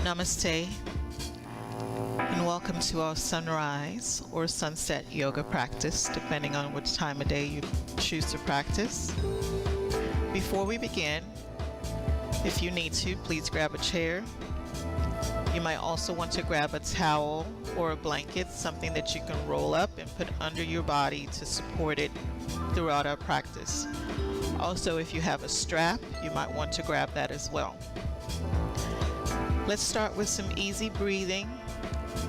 Namaste, and welcome to our sunrise or sunset yoga practice, depending on which time of day you choose to practice. Before we begin, if you need to, please grab a chair. You might also want to grab a towel or a blanket, something that you can roll up and put under your body to support it throughout our practice. Also, if you have a strap, you might want to grab that as well. Let's start with some easy breathing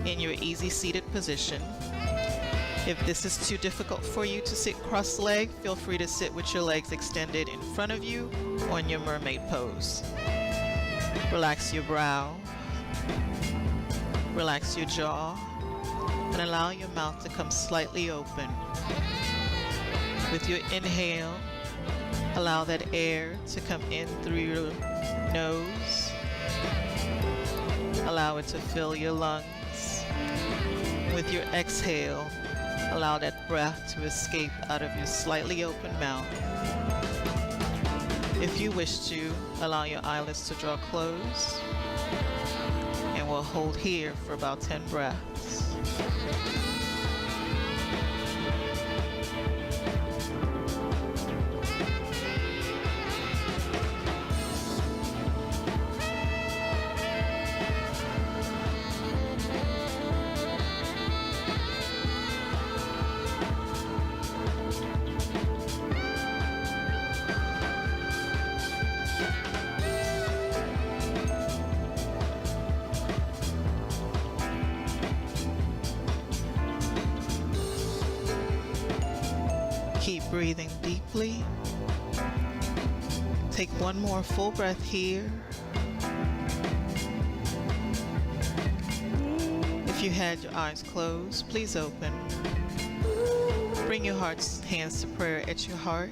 in your easy seated position. If this is too difficult for you to sit cross-legged, feel free to sit with your legs extended in front of you or in your mermaid pose. Relax your brow, relax your jaw, and allow your mouth to come slightly open. With your inhale, allow that air to come in through your nose. Allow it to fill your lungs. With your exhale, allow that breath to escape out of your slightly open mouth. If you wish to, allow your eyelids to draw closed, and we'll hold here for about 10 breaths. Keep breathing deeply. Take one more full breath here. If you had your eyes closed, please open. Bring your heart's hands to prayer at your heart.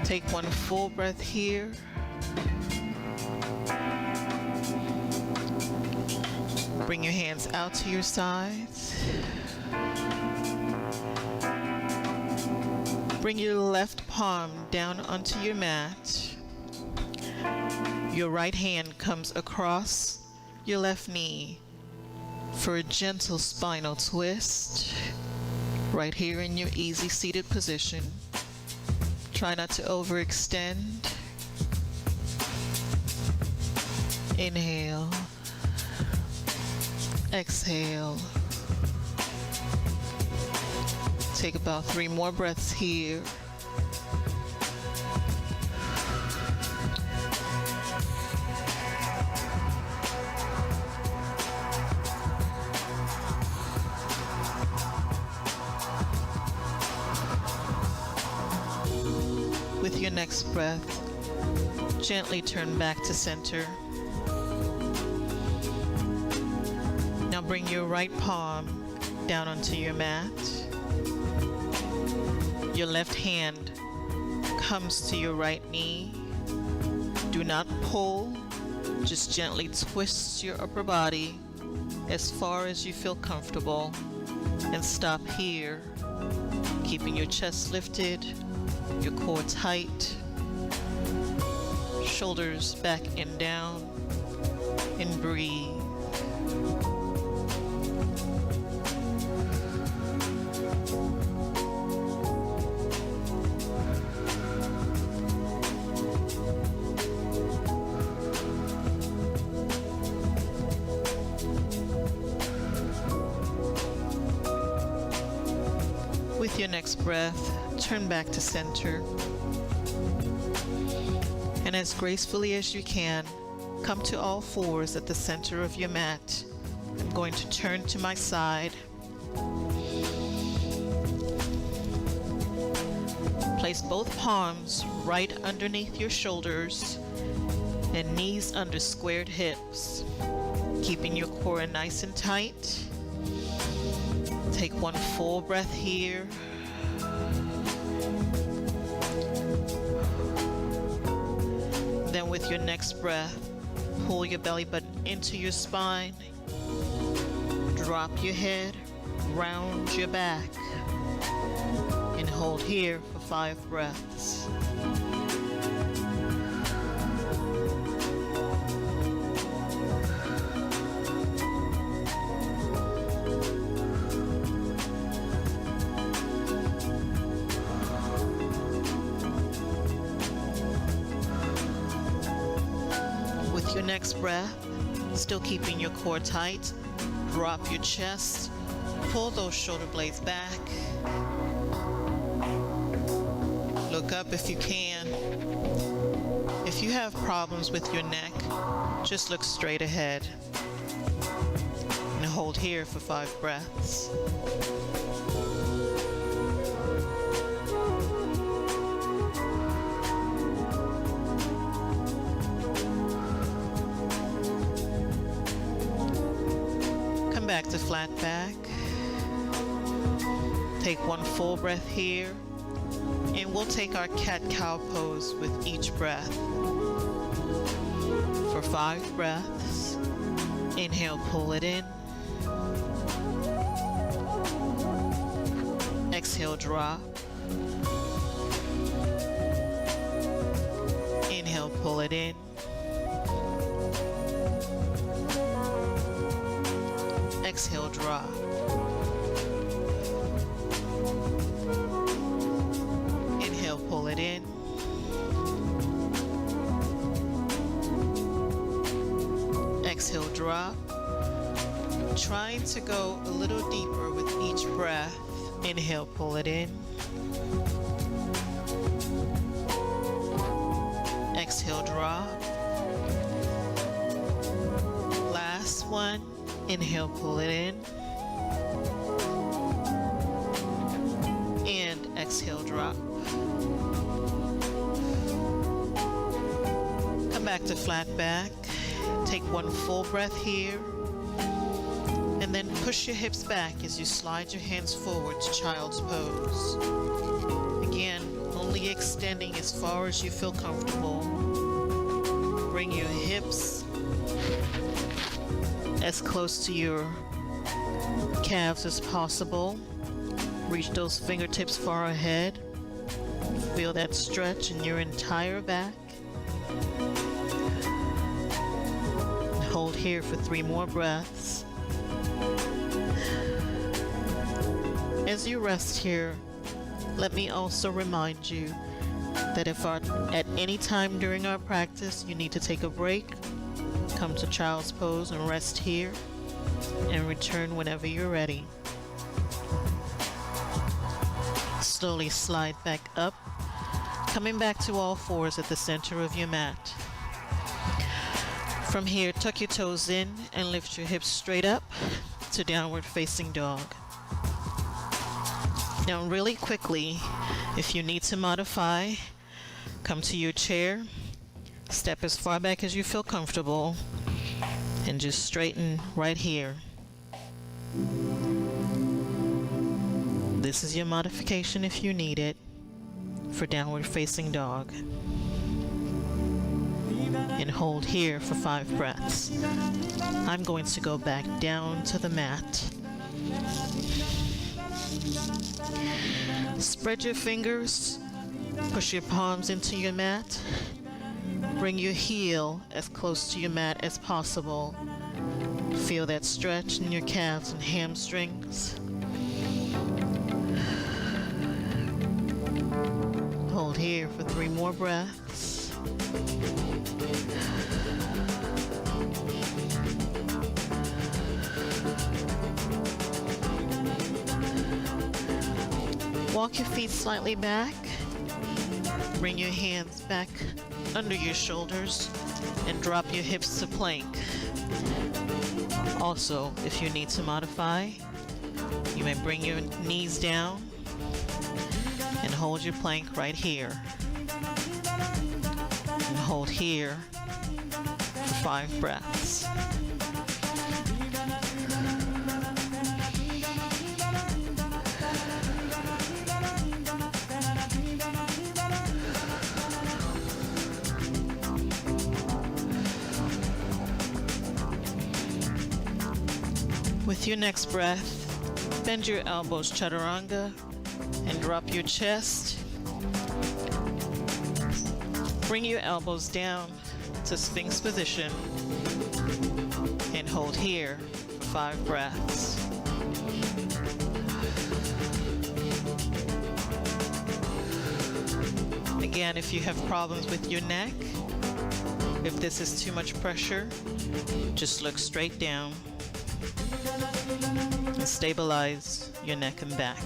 Take one full breath here. Bring your hands out to your sides. Bring your left palm down onto your mat. Your right hand comes across your left knee for a gentle spinal twist. Right here in your easy seated position. Try not to overextend. Inhale. Exhale. Take about 3 more breaths here. With your next breath, gently turn back to center. Now bring your right palm down onto your mat. Your left hand comes to your right knee. Do not pull, just gently twist your upper body as far as you feel comfortable and stop here, keeping your chest lifted, your core tight, shoulders back and down, and breathe. With your next breath, turn back to center. And as gracefully as you can, come to all fours at the center of your mat. I'm going to turn to my side. Place both palms right underneath your shoulders and knees under squared hips, keeping your core nice and tight. Take one full breath here. Then with your next breath, pull your belly button into your spine. Drop your head, round your back, and hold here for 5 breaths. your next breath, still keeping your core tight, drop your chest, pull those shoulder blades back. Look up if you can. If you have problems with your neck, just look straight ahead. And hold here for 5 breaths. Come back to flat back. Take 1 full breath here. And we'll take our cat-cow pose with each breath. For 5 breaths, inhale, pull it in. Exhale, drop. Inhale, pull it in. Exhale, drop. Inhale, pull it in. Exhale, drop. Trying to go a little deeper with each breath. Inhale, pull it in. Exhale, drop. Last one. Inhale, pull it in. And exhale, drop. Come back to flat back. Take 1 full breath here. And then push your hips back as you slide your hands forward to child's pose. Again, only extending as far as you feel comfortable. Bring your hips as close to your calves as possible. Reach those fingertips far ahead. Feel that stretch in your entire back. Hold here for 3 more breaths. As you rest here, let me also remind you that if at any time during our practice you need to take a break, come to child's pose and rest here, and return whenever you're ready. Slowly slide back up, coming back to all fours at the center of your mat. From here, tuck your toes in and lift your hips straight up to downward facing dog. Now really quickly, if you need to modify, come to your chair, step as far back as you feel comfortable, and just straighten right here. This is your modification if you need it for downward facing dog. And hold here for 5 breaths. I'm going to go back down to the mat. Spread your fingers, push your palms into your mat. Bring your heel as close to your mat as possible. Feel that stretch in your calves and hamstrings. Hold here for 3 more breaths. Walk your feet slightly back. Bring your hands back under your shoulders and drop your hips to plank. Also, if you need to modify, you may bring your knees down and hold your plank right here. And hold here for 5 breaths. With your next breath, bend your elbows chaturanga and drop your chest. Bring your elbows down to Sphinx position and hold here for 5 breaths. Again, if you have problems with your neck, If this is too much pressure, just look straight down and stabilize your neck and back.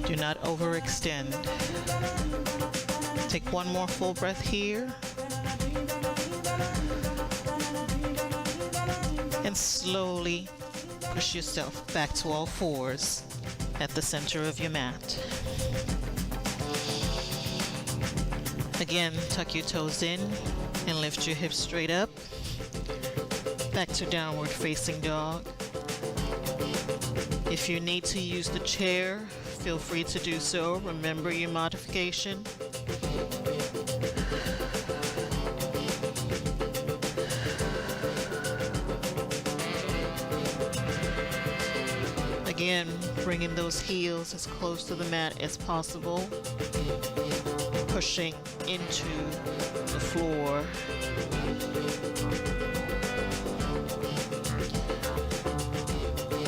Do not overextend. Take one more full breath here. And slowly push yourself back to all fours at the center of your mat. Again, tuck your toes in and lift your hips straight up. Back to downward facing dog. If you need to use the chair, feel free to do so. Remember your modification. Again, bringing those heels as close to the mat as possible. Pushing into the floor.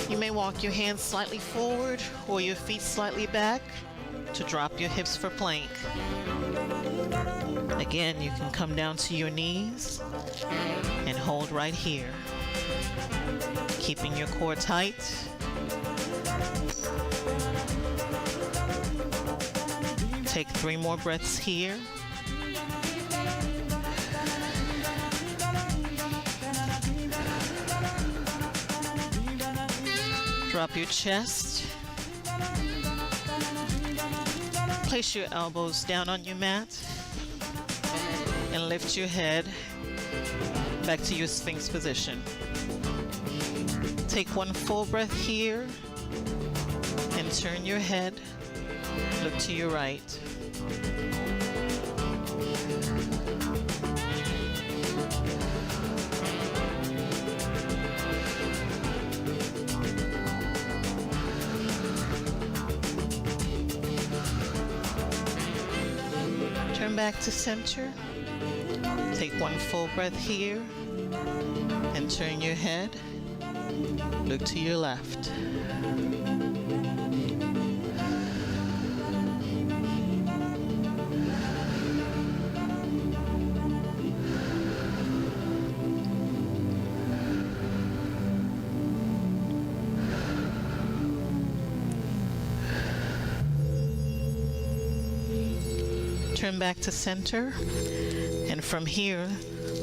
You may walk your hands slightly forward or your feet slightly back to drop your hips for plank. Again, you can come down to your knees and hold right here, keeping your core tight. Take 3 more breaths here. Drop your chest. Place your elbows down on your mat and lift your head back to your Sphinx position. Take one full breath here and turn your head. Look to your right. Turn back to center. Take one full breath here and turn your head. Look to your left. Turn back to center, and from here,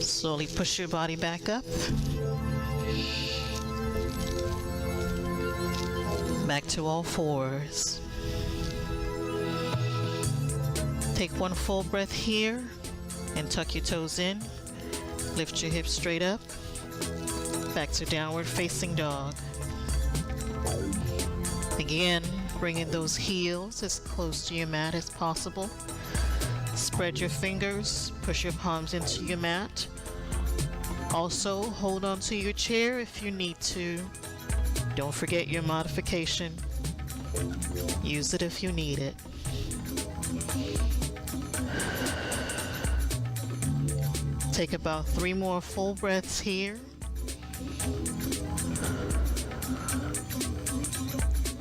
slowly push your body back up. Back to all fours. Take one full breath here and tuck your toes in. Lift your hips straight up. Back to downward facing dog. Again, bringing those heels as close to your mat as possible. Spread your fingers, push your palms into your mat. Also, hold on to your chair if you need to. Don't forget your modification. Use it if you need it. Take about 3 more full breaths here.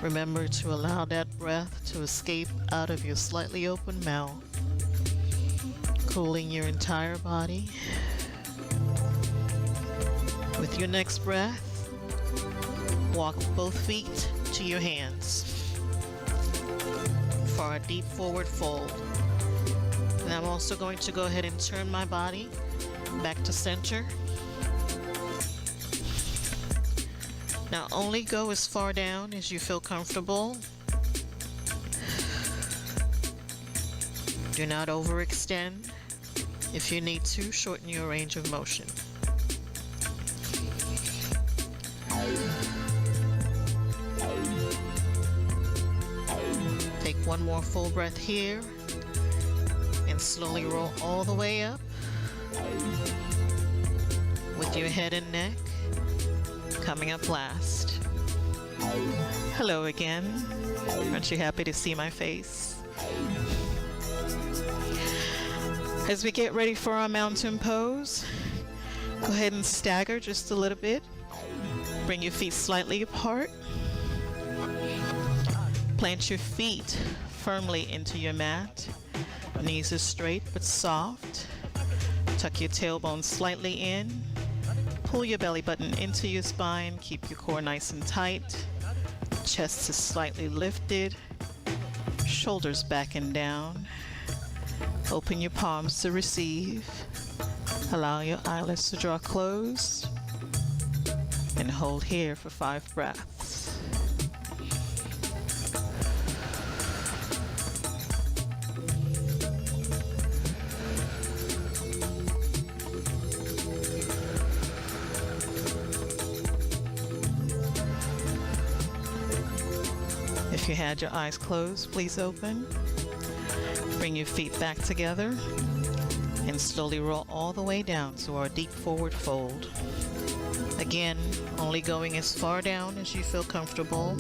Remember to allow that breath to escape out of your slightly open mouth, cooling your entire body. With your next breath, walk both feet to your hands for a deep forward fold. And I'm also going to go ahead and turn my body back to center. Now only go as far down as you feel comfortable. Do not overextend. If you need to, shorten your range of motion. Take one more full breath here and slowly roll all the way up with your head and neck coming up last. Hello again. Aren't you happy to see my face? As we get ready for our mountain pose, go ahead and stagger just a little bit. Bring your feet slightly apart. Plant your feet firmly into your mat. Knees are straight but soft. Tuck your tailbone slightly in. Pull your belly button into your spine. Keep your core nice and tight. Chest is slightly lifted. Shoulders back and down. Open your palms to receive. Allow your eyelids to draw closed. And hold here for 5 breaths. If you had your eyes closed, please open. Bring your feet back together and slowly roll all the way down to our deep forward fold. Again, only going as far down as you feel comfortable.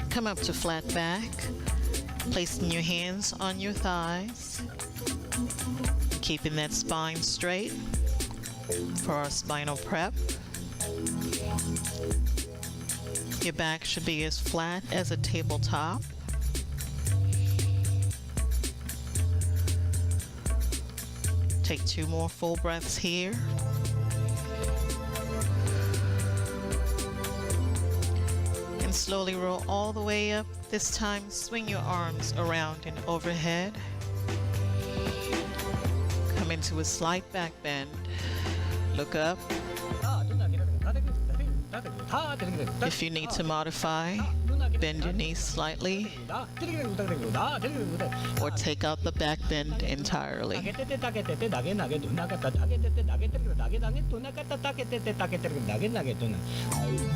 Come up to flat back, placing your hands on your thighs, keeping that spine straight for our spinal prep. Your back should be as flat as a tabletop. Take 2 more full breaths here. Slowly roll all the way up. This time, swing your arms around and overhead. Come into a slight back bend. Look up. If you need to modify, bend your knees slightly or take out the back bend entirely.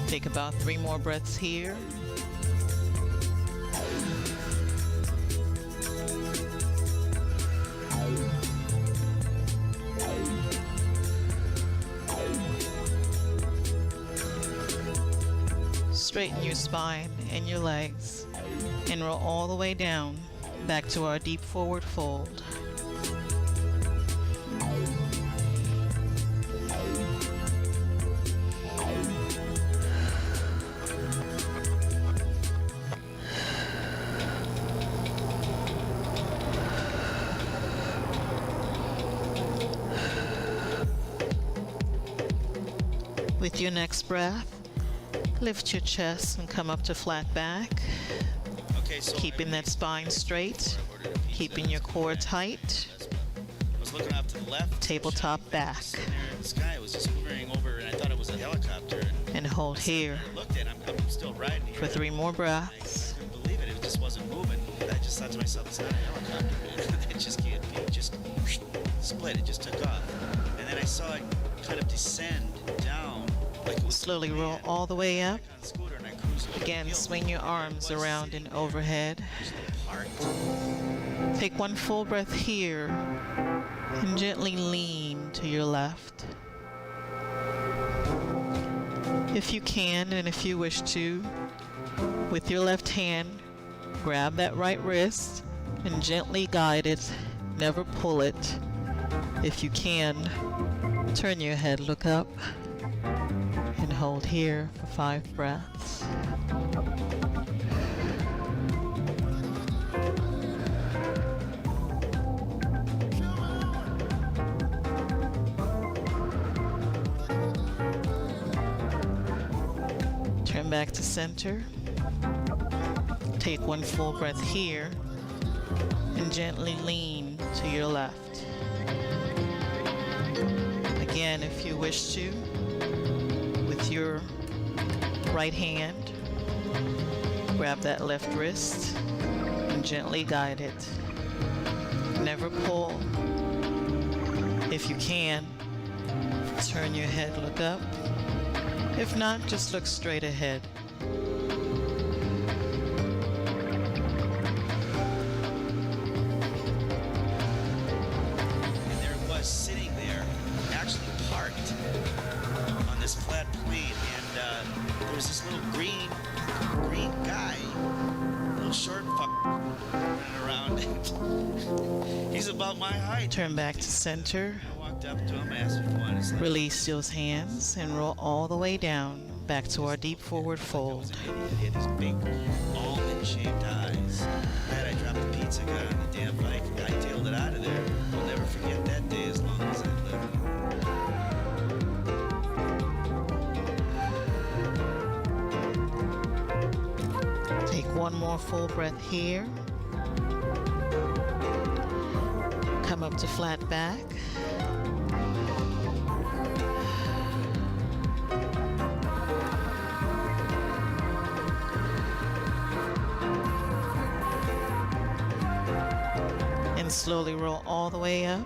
Take about 3 more breaths here. Straighten your spine and your legs and roll all the way down back to our deep forward fold. With your next breath, lift your chest and come up to flat back. Okay, so keeping that spine straight, keeping your core tight. I was looking off to the left. Tabletop back. The sky was just hovering over, and I thought it was a helicopter. And hold here I looked at it, I'm still riding here. for 3 more breaths. I couldn't believe it. It just wasn't moving. I just thought to myself, it's not a helicopter. It just can't be. It just split. It just took off. And then I saw it kind of descend down. Slowly roll all the way up. Again, swing your arms around and overhead. Take 1 full breath here and gently lean to your left. If you can and if you wish to, with your left hand, grab that right wrist and gently guide it. Never pull it. If you can, turn your head, look up. And hold here for 5 breaths. Turn back to center. Take 1 full breath here and gently lean to your left. Again, if you wish to, with your right hand, grab that left wrist and gently guide it. Never pull. If you can, turn your head, look up. If not, just look straight ahead. And there it was, sitting there, actually parked on this flat plane, and there was this little green guy, little short fuck running around. He's about my height. Turn back to center. I walked up to him, asked him if he wanted a slice. Release those hands and roll all the way down back to our deep forward fold. He had these big almond-shaped eyes. Glad I dropped the pizza guy on the damn bike. I tailed it out of there. I'll never forget that day as long as I live. Take one more full breath here. Come up to flat back. And slowly roll all the way up.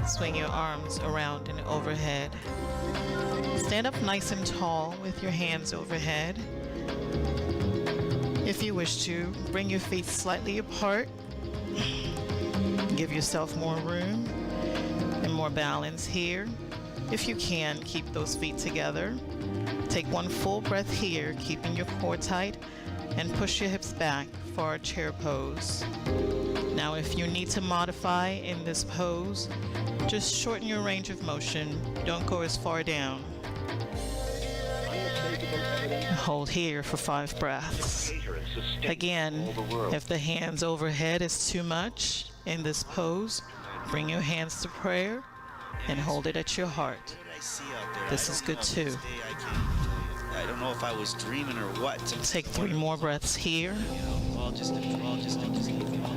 Swing your arms around and overhead. Stand up nice and tall with your hands overhead. If you wish to, bring your feet slightly apart. Give yourself more room and more balance here. If you can, keep those feet together. Take one full breath here, keeping your core tight, and push your hips back for our chair pose. Now, if you need to modify in this pose, just shorten your range of motion. Don't go as far down. Hold here for 5 breaths. Again, if the hands overhead is too much in this pose, bring your hands to prayer and hold it at your heart. What did I see out there? This is good too. I don't know if I was dreaming or what. Take 3 more breaths here. All just a dream. All just a dream. All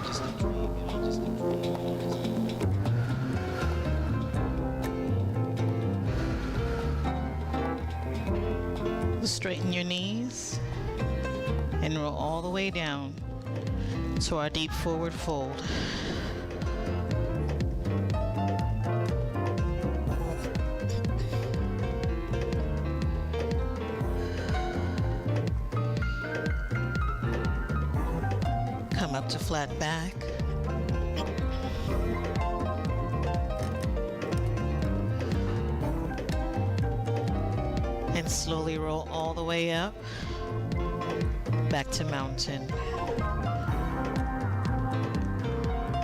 just a dream. Straighten your knees and roll all the way down to our deep forward fold. Come up to flat back. And slowly roll all the way up, back to mountain.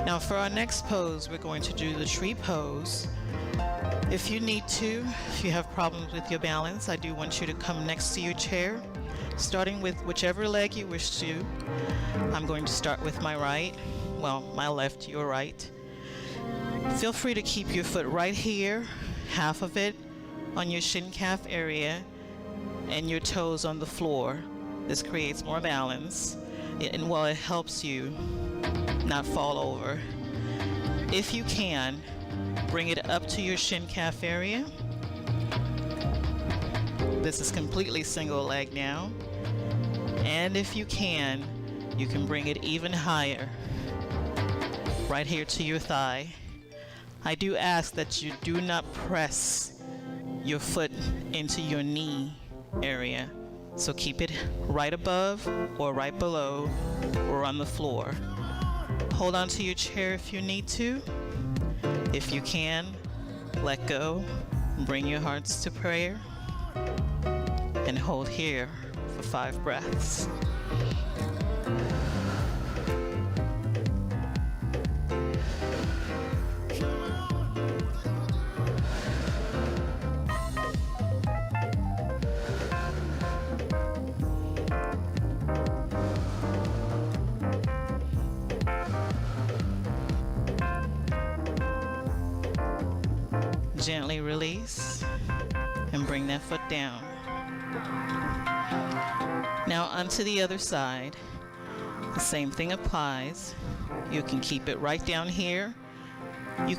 Now for our next pose, we're going to do the tree pose. If you need to, if you have problems with your balance, I do want you to come next to your chair, starting with whichever leg you wish to. I'm going to start with my right, well, my left, your right. Feel free to keep your foot right here, half of it on your shin calf area, and your toes on the floor. This creates more balance, and while it helps you not fall over. If you can, bring it up to your shin calf area. This is completely single leg now. And if you can bring it even higher, right here to your thigh. I do ask that you do not press your foot into your knee area. So keep it right above or right below or on the floor. Hold on to your chair if you need to. If you can, let go. Bring your hearts to prayer. And hold here for 5 breaths. Gently release and bring that foot down. Now onto the other side. The same thing applies. You can keep it right down here. You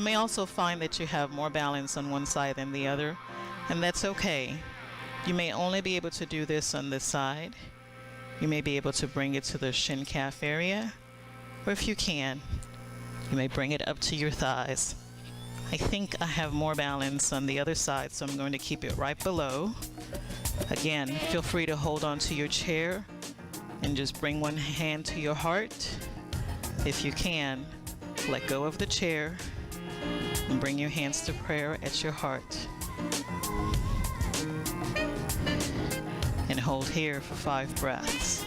may also find that you have more balance on one side than the other, and that's okay. You may only be able to do this on this side. You may be able to bring it to the shin calf area, or if you can, you may bring it up to your thighs. I think I have more balance on the other side, so I'm going to keep it right below. Again, feel free to hold on to your chair and just bring one hand to your heart. If you can, let go of the chair and bring your hands to prayer at your heart. And hold here for 5 breaths.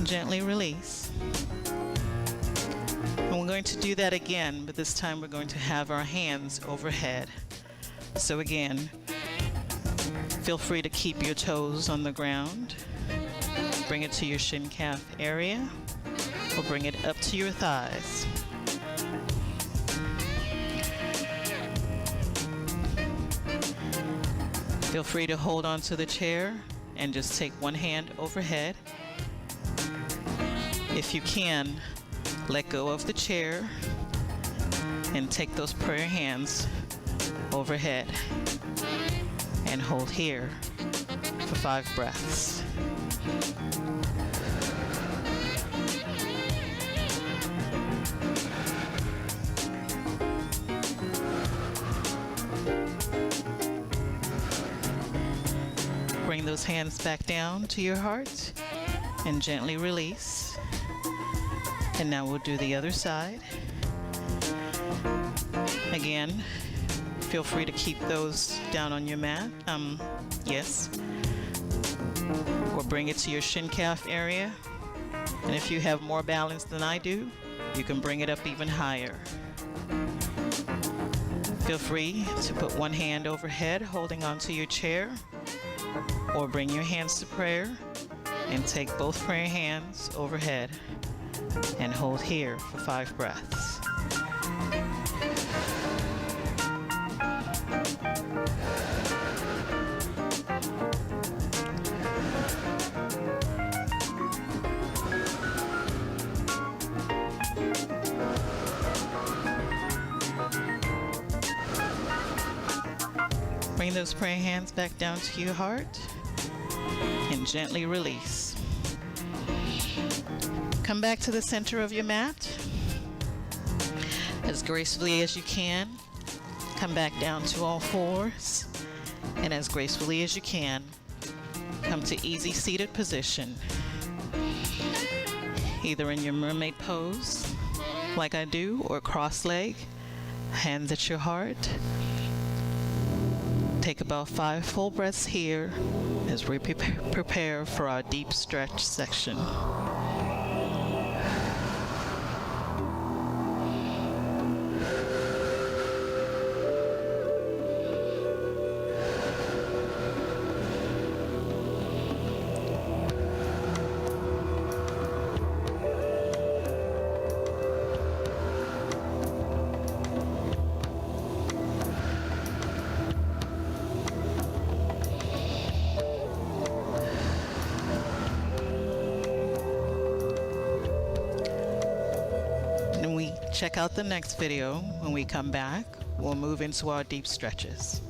Gently release. And we're going to do that again, but this time we're going to have our hands overhead. So again, feel free to keep your toes on the ground. Bring it to your shin calf area, or bring it up to your thighs. Feel free to hold on to the chair and just take one hand overhead. If you can, let go of the chair and take those prayer hands overhead and hold here for 5 breaths. Bring those hands back down to your heart and gently release. And now we'll do the other side. Again, feel free to keep those down on your mat. Yes. Or bring it to your shin calf area. And if you have more balance than I do, you can bring it up even higher. Feel free to put one hand overhead, holding onto your chair, or bring your hands to prayer and take both prayer hands overhead and hold here for 5 breaths. Bring those prayer hands back down to your heart and gently release. Come back to the center of your mat as gracefully as you can. Come back down to all fours, and as gracefully as you can, come to easy seated position, either in your mermaid pose like I do, or cross-leg, hands at your heart. Take about 5 full breaths here as we prepare for our deep stretch section. Check out the next video. When we come back, we'll move into our deep stretches.